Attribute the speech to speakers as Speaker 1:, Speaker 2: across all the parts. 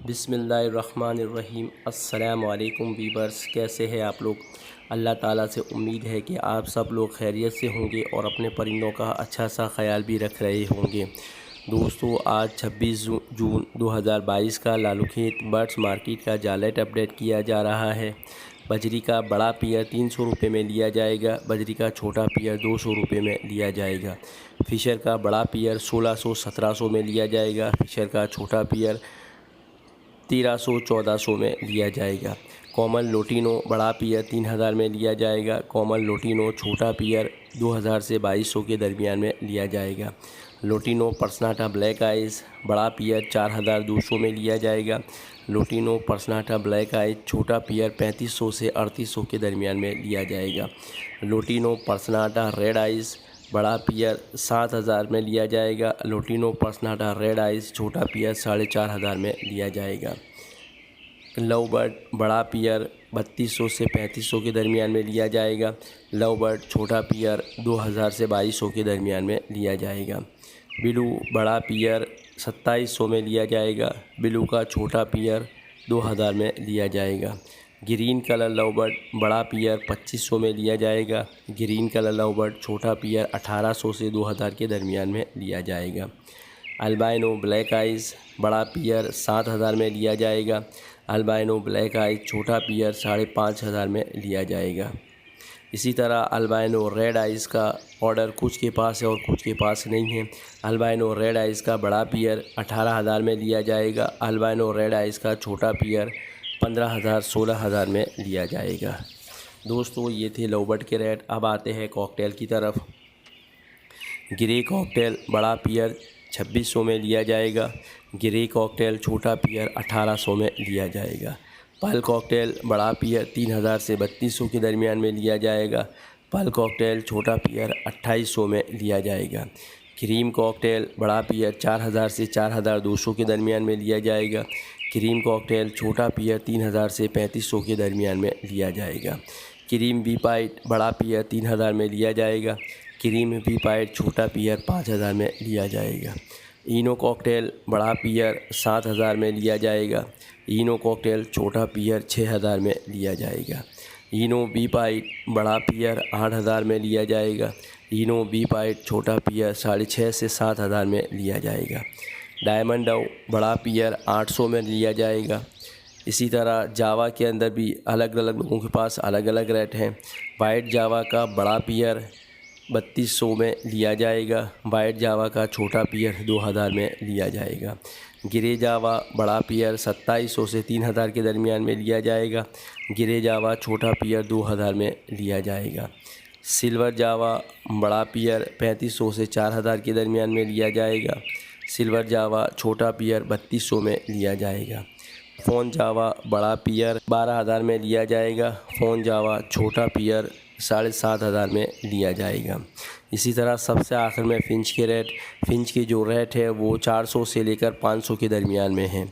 Speaker 1: बिस्मिल्लाहिर्रहमानिर्रहीम। अस्सलाम वालेकुम वीवर्स, कैसे हैं आप लोग। अल्लाह ताला से उम्मीद है कि आप सब लोग खैरियत से होंगे और अपने परिंदों का अच्छा सा ख्याल भी रख रहे होंगे। दोस्तों, आज 26 जून 2022 का लालूखेत बर्ड्स मार्केट का जालेट अपडेट किया जा रहा है। बजरी का बड़ा पियर 300 रुपये में लिया जाएगा। बजरी का छोटा पियर 200 रुपये में लिया जाएगा। फ़िशर का बड़ा पियर 1600-1700 में लिया जाएगा। फ़िशर का छोटा पियर 1300-1400 में लिया जाएगा। कॉमन लोटिनो बड़ा पियर 3000 में लिया जाएगा। कॉमन लोटिनो छोटा पियर 2000 से 2200 के दरमियान में लिया जाएगा। लोटिनो पर्सनाटा ब्लैक आइज़ बड़ा पियर 4200 में लिया जाएगा। लोटिनो पर्सनाटा ब्लैक आइज़ छोटा पियर 3500 से 3800 के दरमियान में लिया जाएगा। लोटिनो पर्सनाटा रेड आइज़ बड़ा पियर 7000 में लिया जाएगा। लोटिनो पर्सनाटा रेड आइज़ छोटा पियर 4500 में लिया जाएगा। लव बर्ड बड़ा पियर 3200 से 3500 के दरमियान में लिया जाएगा। लव बर्ड छोटा पियर 2000 से 2200 के दरमियान में लिया जाएगा। बिलू बड़ा पियर 2700 में लिया जाएगा। बिलू का छोटा पियर 2000 में लिया जाएगा। ग्रीन कलर लव बर्ड बड़ा पियर 2500 में लिया जाएगा। ग्रीन कलर लव बर्ड छोटा पियर 1800 से 2000 के दरमियान में लिया जाएगा। अल्बाइनो ब्लैक आइज़ बड़ा पियर 7000 में लिया जाएगा। अल्बाइनो ब्लैक आइज़ छोटा पियर 5500 में लिया जाएगा। इसी तरह अल्बाइनो रेड आइज़ का ऑर्डर कुछ के पास है और कुछ के पास नहीं है। अल्बाइनो रेड आइज़ का बड़ा पियर 18000 में लिया जाएगा। अल्बाइनो रेड आइज़ का छोटा पियर 15000-16000 में लिया जाएगा। दोस्तों, ये थे लव बर्ड के रेट। अब आते हैं कॉकटेल की तरफ। ग्रे कॉकटेल बड़ा पियर 2600 में लिया जाएगा। ग्रे कॉकटेल छोटा पियर 1800 में लिया जाएगा। पर्ल कॉकटेल बड़ा पियर 3000 से 3200 के दरमियान में लिया जाएगा। पर्ल कॉकटेल छोटा पियर 2800 में लिया जाएगा। क्रीम कॉकटेल बड़ा पियर 4000 से 4200 के दरमियान में लिया जाएगा। क्रीम कॉकटेल छोटा पियर 3000 से 3500 के दरमियान में लिया जाएगा। क्रीम बी पाइट बड़ा पियर 3000 में लिया जाएगा। क्रीम बी पाइट छोटा पियर 5000 में लिया जाएगा। इनो कॉकटेल बड़ा पियर 7000 में लिया जाएगा। इनो कॉकटेल छोटा पियर 6000 में लिया जाएगा। इनो बी पाइट बड़ा पियर 8000 में लिया जाएगा। इनो बी पाइट छोटा पियर 6500 से 7000 में लिया जाएगा। डायमंड डव बड़ा पियर 800 में लिया जाएगा। इसी तरह जावा के अंदर भी अलग अलग लोगों के पास अलग अलग रेट हैं। वाइट जावा का बड़ा पियर 3200 में लिया जाएगा। वाइट जावा का छोटा पियर 2000 में लिया जाएगा। ग्रे जावा बड़ा पियर 2700 से 3000 के दरमियान में लिया जाएगा। ग्रे जावा छोटा पियर 2000 में लिया जाएगा। सिल्वर जावा बड़ा पियर 3500 से 4000 के दरमियान में लिया जाएगा। सिल्वर जावा छोटा पियर 3200 में लिया जाएगा। फ़ोन जावा बड़ा पियर 12000 में लिया जाएगा। फ़ोन जावा छोटा पियर 7500 में लिया जाएगा। इसी तरह सबसे आखिर में फिंच के रेट। फिंच की जो रेट है वो 400 से लेकर 500 के दरमियान में है।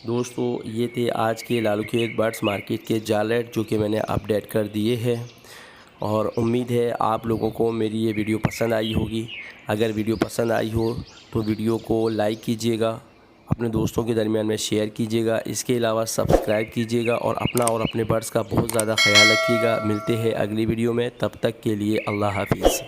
Speaker 1: दोस्तों, ये थे आज के लालूखेत बर्ड्स मार्केट के जालेट जो कि मैंने अपडेट कर दिए हैं और उम्मीद है आप लोगों को मेरी ये वीडियो पसंद आई होगी। अगर वीडियो पसंद आई हो तो वीडियो को लाइक कीजिएगा, अपने दोस्तों के दरमियान में शेयर कीजिएगा। इसके अलावा सब्सक्राइब कीजिएगा और अपना और अपने बर्ड्स का बहुत ज़्यादा ख्याल रखिएगा। मिलते हैं अगली वीडियो में, तब तक के लिए अल्लाह हाफिज़।